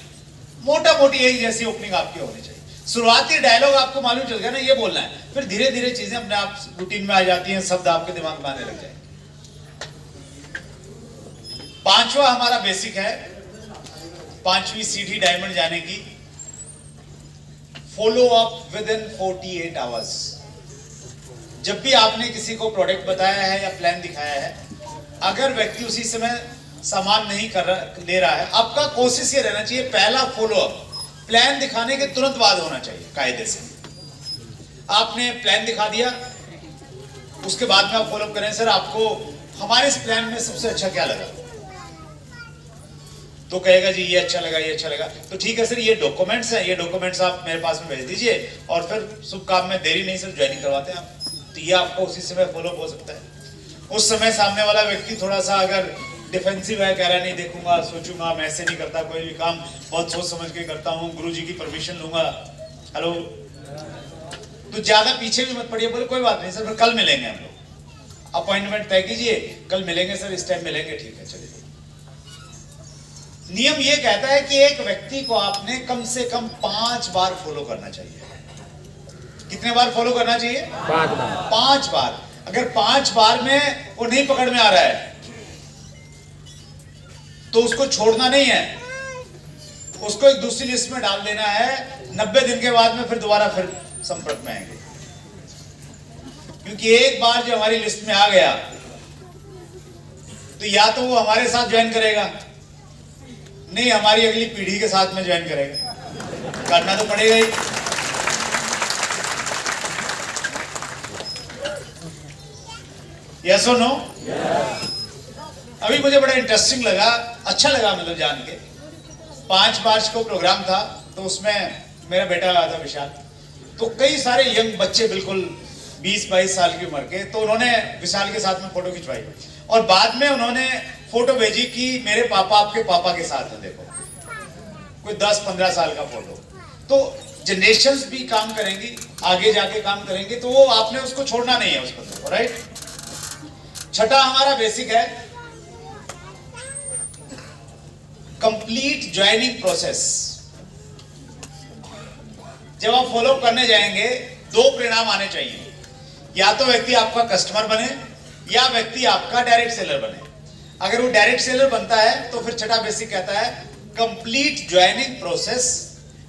मोटा मोटी यही जैसी ओपनिंग आपकी होनी चाहिए। शुरुआती डायलॉग आपको मालूम चल गया ना ये बोलना है, फिर धीरे धीरे चीजें अपने आप रूटीन में आ जाती हैं, शब्द आपके दिमाग में आने लग जाएंगे। पांचवा हमारा बेसिक है, पांचवी सीढ़ी डायमंड जाने की, follow up with in 48 hours. जब भी आपने किसी को प्रोडक्ट बताया है या प्लान दिखाया है, अगर व्यक्ति उसी समय सामान नहीं ले रहा है, आपका कोशिश ये रहना चाहिए पहला फॉलो अप प्लान दिखाने के तुरंत बाद होना चाहिए। कायदे से आपने प्लान दिखा दिया, उसके बाद में आप फॉलो अप करें, सर आपको हमारे इस प्लान में सबसे अच्छा क्या लगा, तो कहेगा जी ये अच्छा लगा, ये अच्छा लगा, तो ठीक है सर ये डॉक्यूमेंट्स हैं, ये डॉक्यूमेंट्स आप मेरे पास में भेज दीजिए, और फिर शुभ काम में देरी नहीं सर ज्वाइनिंग करवाते हैं आप। तो ये आपको उसी समय फॉलो अप हो सकता है। उस समय सामने वाला व्यक्ति थोड़ा सा अगर डिफेंसिव है, कह रहा है नहीं देखूंगा, सोचूंगा, मैं ऐसे नहीं करता, कोई भी काम बहुत सोच समझ के करता हूँ, गुरुजी की परमिशन लूंगा, हेलो, तो ज्यादा पीछे भी मत पड़िए, बोले कोई बात नहीं सर फिर कल मिलेंगे, हम लोग अपॉइंटमेंट तय कीजिए, कल मिलेंगे सर, इस टाइम मिलेंगे, ठीक है चलिए। नियम ये कहता है कि एक व्यक्ति को आपने कम से कम 5 बार फॉलो करना चाहिए। कितने बार फॉलो करना चाहिए? 5 बार। 5 बार। अगर 5 बार में वो नहीं पकड़ में आ रहा है तो उसको छोड़ना नहीं है, उसको एक दूसरी लिस्ट में डाल देना है। 90 दिन के बाद में फिर दोबारा फिर संपर्क में आएंगे, क्योंकि एक बार जो हमारी लिस्ट में आ गया तो या तो वो हमारे साथ ज्वाइन करेगा, नहीं हमारी अगली पीढ़ी के साथ में ज्वाइन करेगा, करना तो पड़ेगा ही। यस और नो? अभी मुझे बड़ा इंटरेस्टिंग लगा, अच्छा लगा मतलब जान के। 5 मार्च को प्रोग्राम था, तो उसमें मेरा बेटा आया था विशाल, तो कई सारे यंग बच्चे बिल्कुल 20-22 साल की उम्र के, तो उन्होंने विशाल के साथ में फोटो खिंचवाई और बाद में उन्होंने फोटो भेजी कि मेरे पापा आपके पापा के साथ है, देखो कोई 10-15 साल का फोटो। तो जनरेशंस भी काम करेंगी, आगे जाके काम करेंगे, तो वो आपने उसको छोड़ना नहीं है उस बंदे को, राइट। छठा हमारा बेसिक है कंप्लीट ज्वाइनिंग प्रोसेस। जब आप फॉलो करने जाएंगे 2 परिणाम आने चाहिए, या तो व्यक्ति आपका कस्टमर बने या व्यक्ति आपका डायरेक्ट सेलर बने। अगर वो डायरेक्ट सेलर बनता है तो फिर छठा बेसिक कहता है complete joining process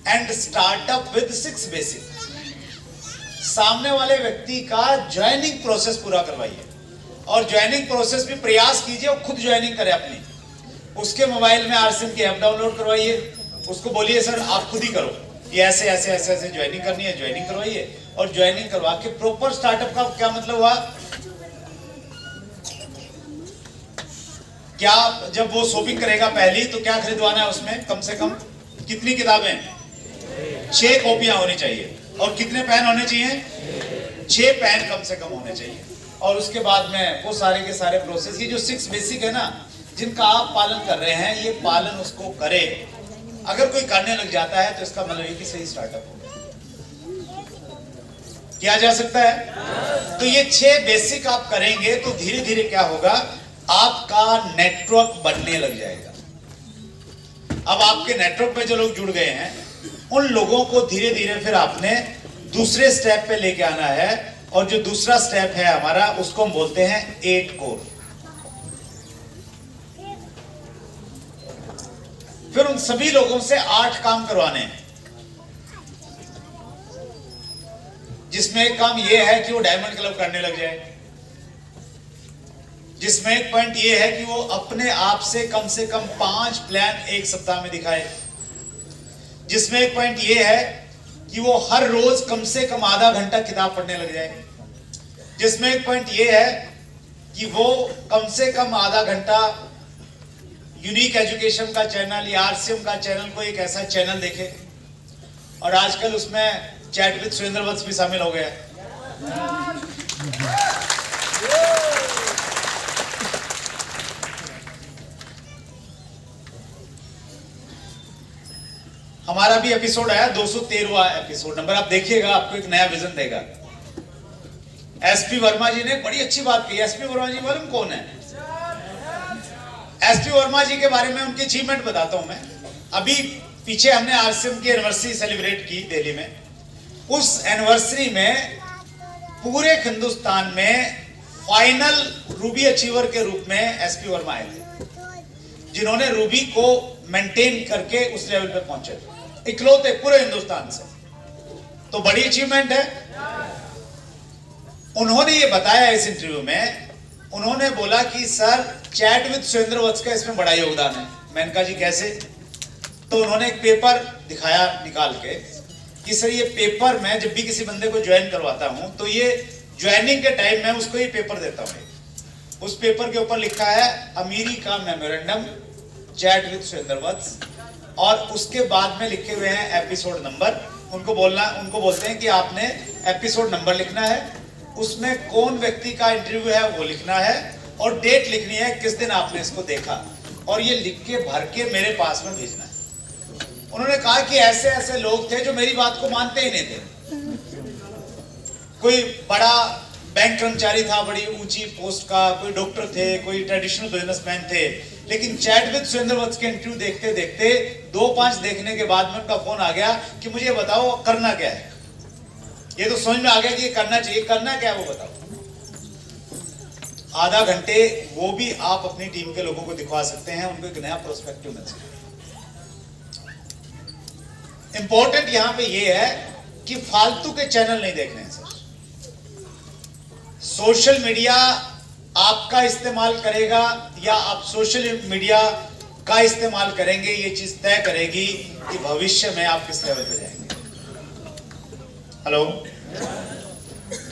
and startup with 6 basic. सामने वाले व्यक्ति का ज्वाइनिंग प्रोसेस पूरा करवाइए, और ज्वाइनिंग प्रोसेस भी प्रयास कीजिए और खुद ज्वाइनिंग करे अपनी। उसके मोबाइल में आरसीएम की ऐप डाउनलोड करवाइए, उसको बोलिए सर आप खुद ही करो, ये ऐसे ऐसे ऐसे ऐसे ज्वाइनिंग करनी है, ज्वाइनिंग करवाइए, और ज्वाइनिंग करवा के प्रॉपर स्टार्टअप का क्या मतलब हुआ, क्या जब वो शॉपिंग करेगा पहली तो क्या खरीदवाना है उसमें, कम से कम कितनी किताबें, 6 कॉपियां होनी चाहिए, और कितने पेन होने चाहिए, 6 पेन कम से कम होने चाहिए। और उसके बाद में वो सारे के सारे प्रोसेस, ये जो 6 बेसिक है ना, जिनका आप पालन कर रहे हैं, ये पालन उसको करे। अगर कोई करने लग जाता है तो इसका मतलब ये कि सही स्टार्टअप हो किया जा सकता है। तो ये 6 बेसिक आप करेंगे तो धीरे धीरे क्या होगा, आपका नेटवर्क बनने लग जाएगा। अब आपके नेटवर्क में जो लोग जुड़ गए हैं, उन लोगों को धीरे धीरे फिर आपने दूसरे स्टेप पे लेके आना है, और जो दूसरा स्टेप है हमारा, उसको हम बोलते हैं 8 कोर। फिर उन सभी लोगों से 8 काम करवाने हैं, जिसमें एक काम यह है कि वो डायमंड क्लब करने लग जाए, जिसमें एक पॉइंट ये है कि वो अपने आप से कम 5 प्लान 1 सप्ताह में दिखाए, जिसमें एक पॉइंट ये है कि वो हर रोज कम से कम आधा घंटा किताब पढ़ने लग जाए, जिसमें एक पॉइंट ये है कि वो कम से कम आधा घंटा यूनिक एजुकेशन का चैनल या आरसीएम का चैनल, को एक ऐसा चैनल देखे, और आजकल उसमें चैट विद सुरेंद्र वत्स भी शामिल हो गया। हमारा भी एपिसोड आया 213वां एपिसोड नंबर, आप देखिएगा, आपको एक नया विजन देगा। एसपी वर्मा जी ने बड़ी अच्छी बात की। एसपी वर्मा जी मालूम कौन है? एसपी वर्मा जी के बारे में उनकी अचीवमेंट बताता हूं मैं। अभी पीछे हमने आरसीएम की एनिवर्सरी सेलिब्रेट की दिल्ली में। उस एनिवर्सरी में पूरे हिंदुस्तान में फाइनल रूबी अचीवर के रूप में एसपी वर्मा आए थे, जिन्होंने रूबी को मेंटेन करके उस लेवल पे पहुंचे, इकलौते पूरे हिंदुस्तान से। तो बड़ी अचीवमेंट है। उन्होंने ये बताया इस इंटरव्यू में, उन्होंने बोला कि सर चैट विद सुरेंद्र वत्स का इसमें बड़ा योगदान है। मैंने कहा जी कैसे? तो उन्होंने एक पेपर दिखाया निकाल के कि सर ये पेपर मैं जब भी किसी बंदे को ज्वाइन करवाता हूं तो ये ज्वाइनिंग के टाइम मैं उसको ये पेपर देता हूं। उस पेपर के ऊपर लिखा है अमीरी का मेमोरेंडम चैट विद सुरेंद्र वत्स, और उसके बाद में लिखे हुए हैं एपिसोड नंबर। उनको बोलते हैं कि आपने एपिसोड नंबर लिखना है, उसमें कौन व्यक्ति का इंटरव्यू है वो लिखना है, और डेट लिखनी है किस दिन आपने इसको देखा, और ये लिख के भर के मेरे पास में भेजना है। उन्होंने कहा कि ऐसे ऐसे लोग थे जो मेरी बात को मानते ही नहीं थे। कोई बड़ा बैंक कर्मचारी था, बड़ी ऊंची पोस्ट का, कोई डॉक्टर थे, कोई ट्रेडिशनल बिजनेसमैन थे, लेकिन चैट विद सुरेंद्र वत्स के इंटरव्यू देखते देखते 2-5 देखने के बाद में उनका फोन आ गया कि मुझे बताओ करना क्या है। ये तो समझ में आ गया कि ये करना चाहिए, करना क्या है वो बताओ। आधा घंटे वो भी आप अपनी टीम के लोगों को दिखवा सकते हैं, उनको एक नया प्रोस्पेक्टिव मिल सकता है। इंपॉर्टेंट यहां पे ये है कि फालतू के चैनल नहीं देखने हैं सर। सोशल मीडिया आपका इस्तेमाल करेगा या आप सोशल मीडिया का इस्तेमाल करेंगे, ये चीज तय करेगी कि भविष्य में आप किस लेवल पे जाएंगे। हेलो,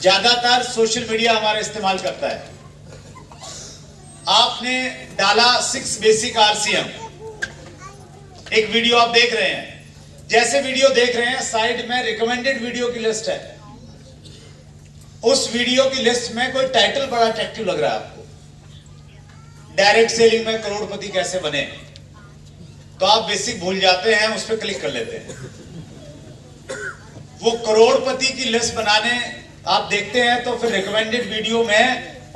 ज्यादातर सोशल मीडिया हमारा इस्तेमाल करता है। आपने डाला 6 बेसिक आरसीएम, एक वीडियो आप देख रहे हैं, जैसे वीडियो देख रहे हैं साइड में रिकमेंडेड वीडियो की लिस्ट है। उस वीडियो की लिस्ट में कोई टाइटल बड़ा अट्रैक्टिव लग रहा है आपको, डायरेक्ट सेलिंग में करोड़पति कैसे बने, तो आप बेसिक भूल जाते हैं, उस पर क्लिक कर लेते हैं। वो करोड़पति की लिस्ट बनाने आप देखते हैं तो फिर रिकमेंडेड वीडियो में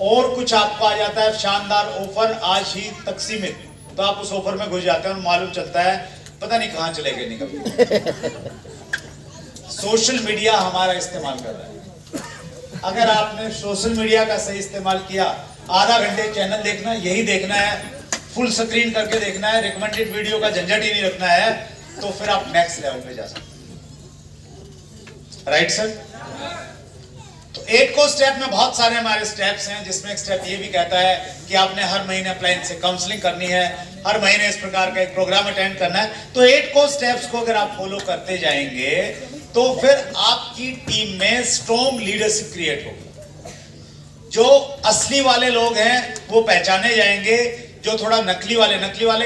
और कुछ आपको आ जाता है, शानदार ऑफर आज ही तक सीमित, तो आप उस ऑफर में घुस जाते हैं और मालूम चलता है पता नहीं कहां चले गए निकल। सोशल मीडिया हमारा इस्तेमाल कर रहा है। अगर आपने सोशल मीडिया का सही इस्तेमाल किया, आधा घंटे चैनल देखना, यही देखना है, फुल स्क्रीन करके देखना है, रिकमेंडेड वीडियो का झंझट ही नहीं रखना है, तो फिर आप नेक्स्ट लेवल पे जा सकते हैं। Right sir? तो 8 को स्टेप में बहुत सारे हमारे स्टेप्स हैं, जिसमें एक स्टेप ये भी कहता है कि आपने हर महीने अपलाइन से काउंसलिंग करनी है, हर महीने इस प्रकार का एक प्रोग्राम अटेंड करना है। तो 8 को स्टेप्स को अगर आप फॉलो करते जाएंगे तो फिर आपकी टीम में स्ट्रॉन्ग लीडरशिप क्रिएट होगी। जो असली वाले लोग हैं वो पहचाने जाएंगे, जो थोड़ा नकली वाले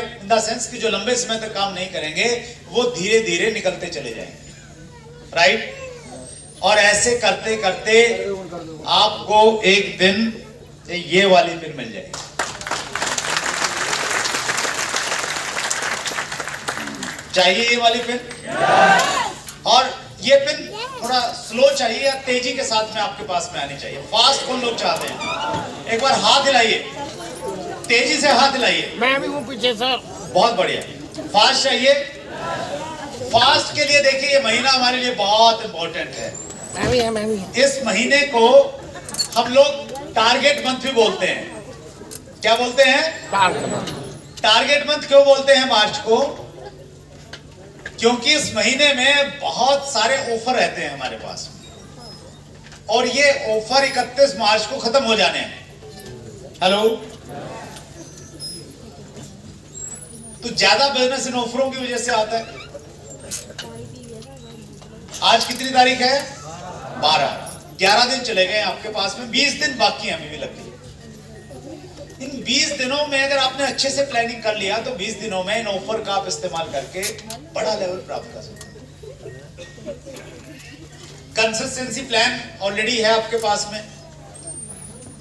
इन द सेंस कि जो लंबे समय तक काम नहीं करेंगे, वो धीरे धीरे निकलते चले जाएंगे। राइट? और ऐसे करते करते आपको एक दिन ये वाली पिन मिल जाएगी। चाहिए ये वाली पिन? और ये पिन थोड़ा स्लो चाहिए या तेजी के साथ में आपके पास में आनी चाहिए? फास्ट कौन लोग चाहते हैं? एक बार हाथ हिलाइए, तेजी से हाथ हिलाइए। मैं भी हूँ पीछे सर। बहुत बढ़िया। फास्ट चाहिए? फास्ट के लिए देखिए ये महीना हमारे लिए बहुत इंपॉर्टेंट है। मैं भी। इस महीने को हम लोग टारगेट मंथ भी बोलते हैं। क्या बोलते हैं? टारगेट मंथ क्यों बोलते हैं मार्च को? क्योंकि इस महीने में बहुत सारे ऑफर रहते हैं हमारे पास, और ये ऑफर 31 मार्च को खत्म हो जाने हैं। हेलो? तो ज्यादा बिजनेस इन ऑफरों की वजह से आता है। आज कितनी तारीख है? 12। 11 दिन चले गए आपके पास में, 20 दिन बाकी हैं अभी भी लगे। इन 20 दिनों में अगर आपने अच्छे से प्लानिंग कर लिया तो 20 दिनों में इन ऑफर का आप इस्तेमाल करके बड़ा लेवल प्राप्त कर सकते हैं। कंसिस्टेंसी प्लान ऑलरेडी है आपके पास में।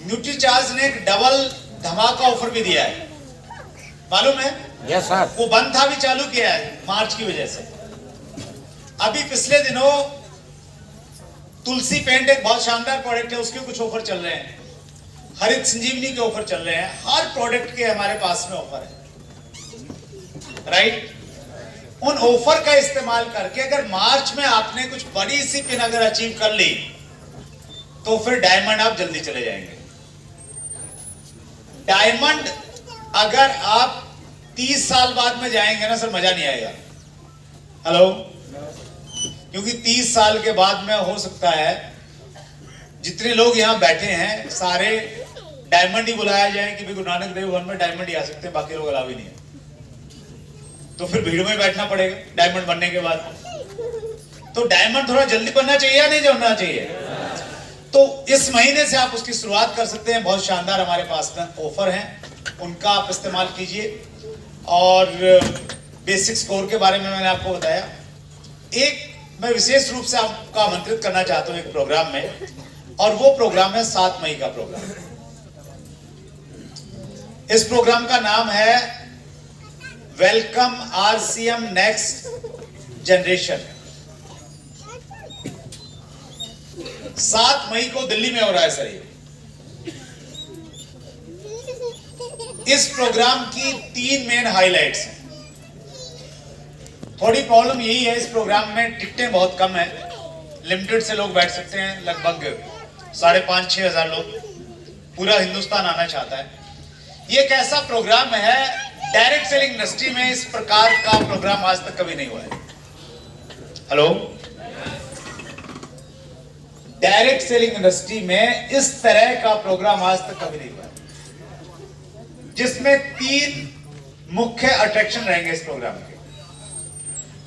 न्यूट्रीचार्ज ने एक डबल धमाका ऑफर भी दिया है, मालूम है? Yes sir. वो बंद था, भी चालू किया है मार्च की वजह से। अभी पिछले दिनों तुलसी पेंट एक बहुत शानदार प्रोडक्ट है, उसके कुछ ऑफर चल रहे हैं। हरित संजीवनी के ऑफर चल रहे हैं। हर प्रोडक्ट के हमारे पास में ऑफर है, राइट। उन ऑफर का इस्तेमाल करके अगर मार्च में आपने कुछ बड़ी सी पिन अगर अचीव कर ली तो फिर डायमंड आप जल्दी चले जाएंगे। डायमंड अगर आप 30 साल बाद में जाएंगे ना सर, मजा नहीं आएगा। हेलो, क्योंकि 30 साल के बाद में हो सकता है जितने लोग यहां बैठे हैं सारे डायमंड ही बुलाया जाए कि भाई गुरु नानक देव वन में डायमंड ही आ सकते हैं, बाकी लोग अलाव ही नहीं है। तो फिर भीड़ में बैठना पड़ेगा डायमंड बनने के बाद। तो डायमंड थोड़ा जल्दी बनना चाहिए या नहीं बनना चाहिए? तो इस महीने से आप उसकी शुरुआत कर सकते हैं। बहुत शानदार हमारे पास में ऑफर हैं, उनका आप इस्तेमाल कीजिए। और बेसिक स्कोर के बारे में मैंने आपको बताया। एक मैं विशेष रूप से आपको आमंत्रित करना चाहता हूं एक प्रोग्राम में, और वो प्रोग्राम है 7 मई का प्रोग्राम। इस प्रोग्राम का नाम है वेलकम आरसीएम नेक्स्ट जनरेशन। 7 मई को दिल्ली में हो रहा है सर ये। इस प्रोग्राम की 3 मेन हाइलाइट्स हैं। थोड़ी प्रॉब्लम यही है, इस प्रोग्राम में टिकटें बहुत कम है, लिमिटेड से लोग बैठ सकते हैं। लगभग 5,500-6 हजार लोग, पूरा हिंदुस्तान आना चाहता है। ये एक ऐसा प्रोग्राम है, डायरेक्ट सेलिंग इंडस्ट्री में इस प्रकार का प्रोग्राम आज तक कभी नहीं हुआ है। हेलो, डायरेक्ट सेलिंग इंडस्ट्री में इस तरह का प्रोग्राम आज तक कभी नहीं हुआ है, जिसमें 3 मुख्य अट्रैक्शन रहेंगे इस प्रोग्राम के।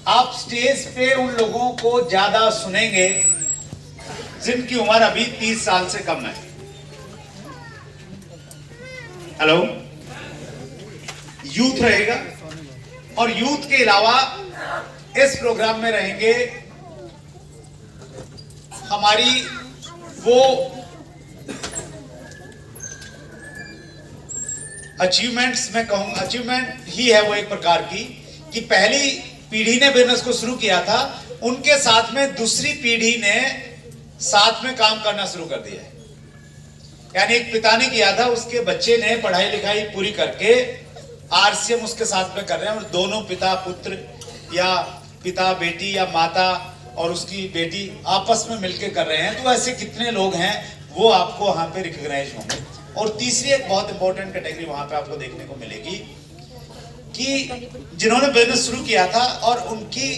आप स्टेज पे उन लोगों को ज्यादा सुनेंगे जिनकी उम्र अभी 30 साल से कम है। हेलो, यूथ रहेगा, और यूथ के अलावा इस प्रोग्राम में रहेंगे हमारी वो अचीवमेंट्स, मैं कहूंगा अचीवमेंट ही है वो एक प्रकार की, कि पहली पीढ़ी ने बिजनेस को शुरू किया था, उनके साथ में दूसरी पीढ़ी ने साथ में काम करना शुरू कर दिया है। यानी एक पिता ने किया था, उसके बच्चे ने पढ़ाई लिखाई पूरी करके आरसीएम उसके साथ में कर रहे हैं, और दोनों पिता पुत्र या पिता बेटी या माता और उसकी बेटी आपस में मिलकर कर रहे हैं। तो ऐसे कितने लोग हैं वो आपको वहां पे रिकॉग्नाइज होंगे। और तीसरी एक बहुत इंपॉर्टेंट कैटेगरी वहां पे आपको देखने को मिलेगी कि जिन्होंने बिजनेस शुरू किया था और उनकी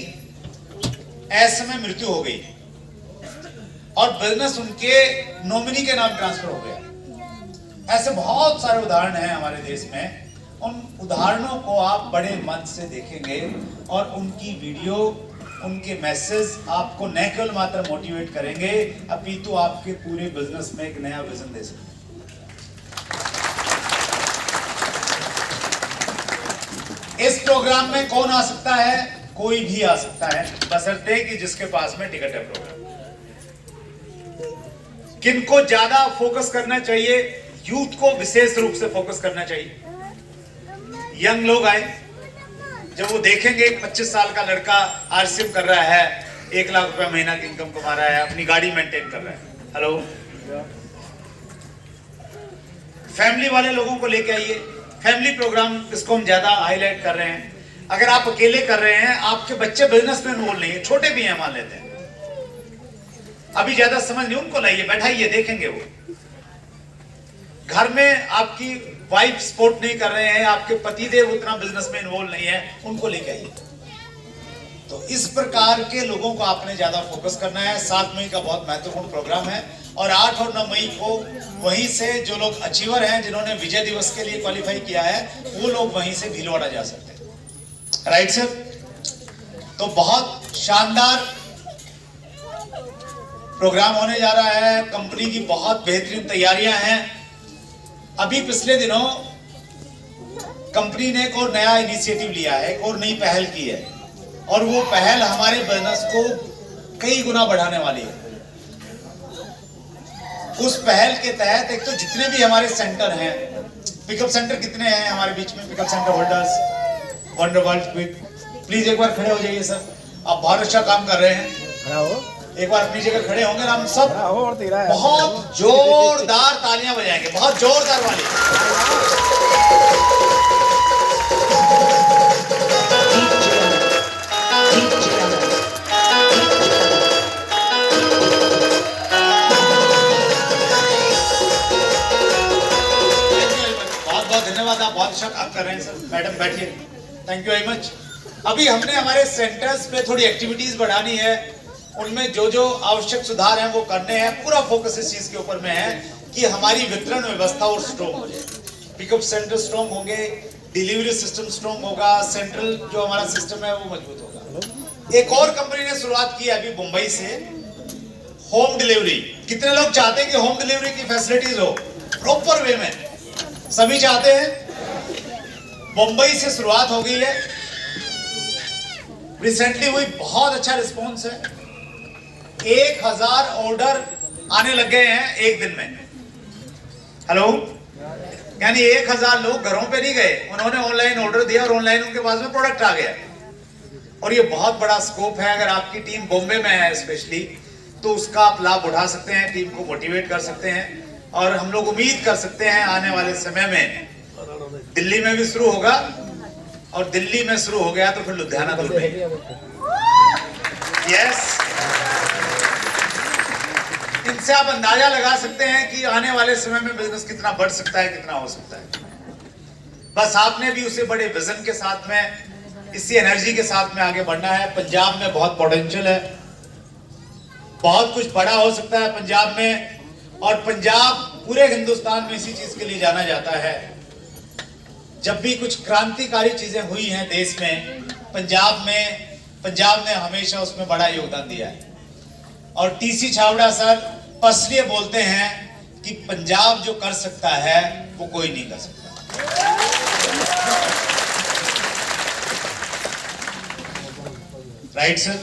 ऐसे में मृत्यु हो गई और बिजनेस उनके नॉमिनी के नाम ट्रांसफर हो गया। ऐसे बहुत सारे उदाहरण हैं हमारे देश में। उन उदाहरणों को आप बड़े मन से देखेंगे और उनकी वीडियो, उनके मैसेज आपको न केवल मात्र मोटिवेट करेंगे, अपितु आपके पूरे बिजनेस में एक नया विजन दे सकते हैं। इस प्रोग्राम में कौन आ सकता है? कोई भी आ सकता है, बशर्ते कि जिसके पास में टिकट है प्रोग्राम। किनको ज्यादा फोकस करना चाहिए? यूथ को विशेष रूप से फोकस करना चाहिए। यंग लोग आए, जब वो देखेंगे 25 साल का लड़का आरसीएम कर रहा है, 1 लाख रुपया महीना की इनकम कमा रहा है, अपनी गाड़ी मेंटेन कर रहा है। हेलो, फैमिली वाले लोगों को लेके आइए। फैमिली प्रोग्राम इसको हम ज्यादा हाईलाइट कर रहे हैं। अगर आप अकेले कर रहे हैं, आपके बच्चे बिजनेस में इन्वॉल्व नहीं है, छोटे भी हैं मान लेते हैं, अभी ज्यादा समझ नहीं, उनको लाइए, बैठाइए, देखेंगे वो। घर में आपकी वाइफ सपोर्ट नहीं कर रहे हैं, आपके पतिदेव उतना बिजनेस में इन्वॉल्व नहीं है, उनको लेके आइए। तो इस प्रकार के लोगों को आपने ज्यादा फोकस करना है। 7 मई का बहुत महत्वपूर्ण प्रोग्राम है, और 8 और 9 मई को वहीं से जो लोग अचीवर हैं, जिन्होंने विजय दिवस के लिए क्वालिफाई किया है, वो लोग वहीं से भीलवाड़ा जा सकते हैं। Right sir? तो बहुत शानदार प्रोग्राम होने जा रहा है। कंपनी की बहुत बेहतरीन तैयारियां हैं। अभी पिछले दिनों कंपनी ने एक और नया इनिशिएटिव लिया है, एक और नई पहल की है, और वो पहल हमारे बिजनेस को कई गुना बढ़ाने वाली है। उस पहल के तहत एक तो जितने भी हमारे सेंटर हैं, पिकअप सेंटर कितने हैं हमारे बीच में, pickup centre holders, wonder world quick, please एक बार खड़े हो जाइए सर, आप बहुत अच्छा काम कर रहे हैं। खड़ा हो। एक बार अपनी जगह खड़े होंगे ना हम सब बहुत जोरदार तालियां बजाएंगे, बहुत जोरदार वाली। बहुत बहुत धन्यवाद, आप बहुत अच्छा काम कर रहे हैं सर। मैडम बैठिए, थैंक यू वेरी मच। अभी हमने हमारे सेंटर्स पे थोड़ी एक्टिविटीज बढ़ानी है, उनमें जो जो आवश्यक सुधार हैं वो करने हैं। पूरा फोकस इस चीज के ऊपर में है कि हमारी वितरण व्यवस्था और स्ट्रॉन्ग हो जाए। पिकअप सेंटर स्ट्रॉन्ग होंगे, डिलीवरी सिस्टम स्ट्रॉन्ग होगा, सेंट्रल जो हमारा सिस्टम है वो मजबूत होगा। एक और कंपनी ने शुरुआत की है अभी मुंबई से, होम डिलीवरी। कितने लोग चाहते हैं कि होम डिलीवरी की फैसिलिटीज हो प्रॉपर वे में? सभी चाहते हैं। मुंबई से शुरुआत हो गई है, रिसेंटली हुई, बहुत अच्छा रिस्पॉन्स है। 1000 ऑर्डर आने लग गए हैं एक दिन में। हेलो, यानी 1000 लोग घरों पे नहीं गए, उन्होंने ऑनलाइन ऑर्डर दिया और ऑनलाइन उनके पास में प्रोडक्ट आ गया। और ये बहुत बड़ा स्कोप है। अगर आपकी टीम बॉम्बे में है स्पेशली, तो उसका आप लाभ उठा सकते हैं, टीम को मोटिवेट कर सकते हैं। और हम लोग उम्मीद कर सकते हैं आने वाले समय में दिल्ली में भी शुरू होगा, और दिल्ली में शुरू हो गया तो फिर लुधियाना दूर नहीं। यस, इनसे आप अंदाजा लगा सकते हैं कि आने वाले समय में बिजनेस कितना बढ़ सकता है, कितना हो सकता है। बस आपने भी उसे बड़े विजन के साथ में, इसी एनर्जी के साथ में आगे बढ़ना है। पंजाब में बहुत पोटेंशियल है, बहुत कुछ बड़ा हो सकता है पंजाब में, और पंजाब पूरे हिंदुस्तान में इसी चीज के लिए जाना जाता है। जब भी कुछ क्रांतिकारी चीजें हुई हैं देश में, पंजाब ने हमेशा उसमें बड़ा योगदान दिया है। और टीसी छावड़ा सर इसलिए बोलते हैं कि पंजाब जो कर सकता है वो कोई नहीं कर सकता। Right sir?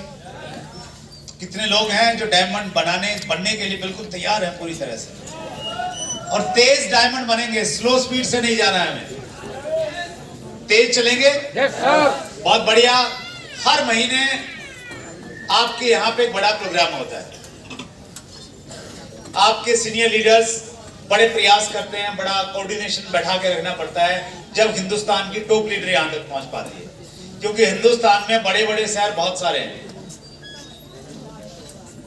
कितने लोग हैं जो डायमंड बनने के लिए बिल्कुल तैयार हैं पूरी तरह से, और तेज डायमंड बनेंगे, स्लो स्पीड से नहीं जाना है हमें, तेज चलेंगे। Yes sir. बहुत बढ़िया। हर महीने आपके यहाँ पे एक बड़ा प्रोग्राम होता है, आपके सीनियर लीडर्स बड़े प्रयास करते हैं, बड़ा कोऑर्डिनेशन बैठा के रखना पड़ता है जब हिंदुस्तान की टॉप लीडर यहाँ तक पहुंच पाती है, क्योंकि हिंदुस्तान में बड़े बड़े शहर बहुत सारे हैं।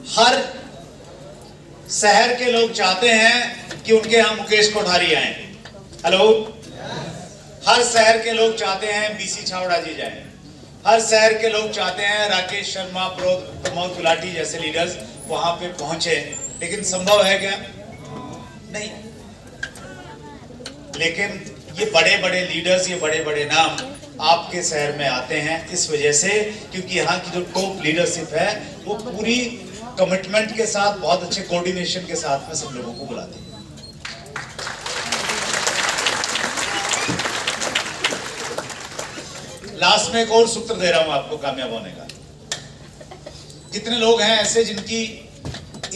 हर शहर के लोग चाहते हैं कि उनके यहाँ मुकेश कोठारी आए। हेलो, हर शहर के लोग चाहते हैं बीसी छावड़ा जी जाएं। हर शहर के लोग चाहते हैं राकेश शर्मा, प्रमोद गुलाटी जैसे लीडर्स वहां पे पहुंचे, लेकिन संभव है क्या? नहीं। लेकिन ये बड़े बड़े लीडर्स, ये बड़े बड़े नाम आपके शहर में आते हैं इस वजह से, क्योंकि यहाँ की जो टॉप लीडरशिप है वो पूरी कमिटमेंट के साथ, बहुत अच्छे कोऑर्डिनेशन के साथ में सब लोगों को बुलाती है। लास्ट में एक और सूत्र दे रहा हूं आपको कामयाब होने का। कितने लोग हैं ऐसे जिनकी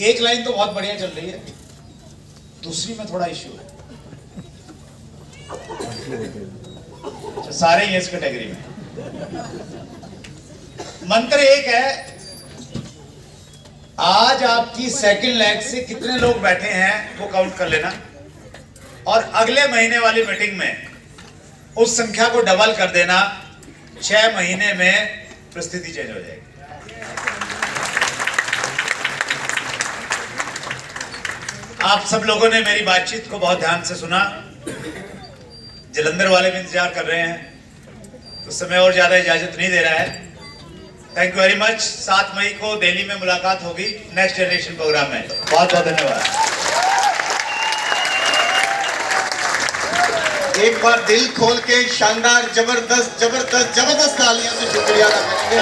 एक लाइन तो बहुत बढ़िया चल रही है, दूसरी में थोड़ा इश्यू है? तो सारे ही इस कैटेगरी में। मंत्र एक है, आज आपकी सेकंड लेग से कितने लोग बैठे हैं वो काउंट कर लेना, और अगले महीने वाली मीटिंग में उस संख्या को डबल कर देना। 6 महीने में परिस्थिति चेंज हो जाएगी। आप सब लोगों ने मेरी बातचीत को बहुत ध्यान से सुना। जलंधर वाले भी इंतजार कर रहे हैं, तो समय और ज्यादा इजाजत नहीं दे रहा है। Thank you very much. 7 मई को दिल्ली में मुलाकात होगी नेक्स्ट जनरेशन प्रोग्राम में। बहुत बहुत धन्यवाद। एक बार दिल खोल के शानदार, जबरदस्त तालियों से शुक्रिया अदा करेंगे।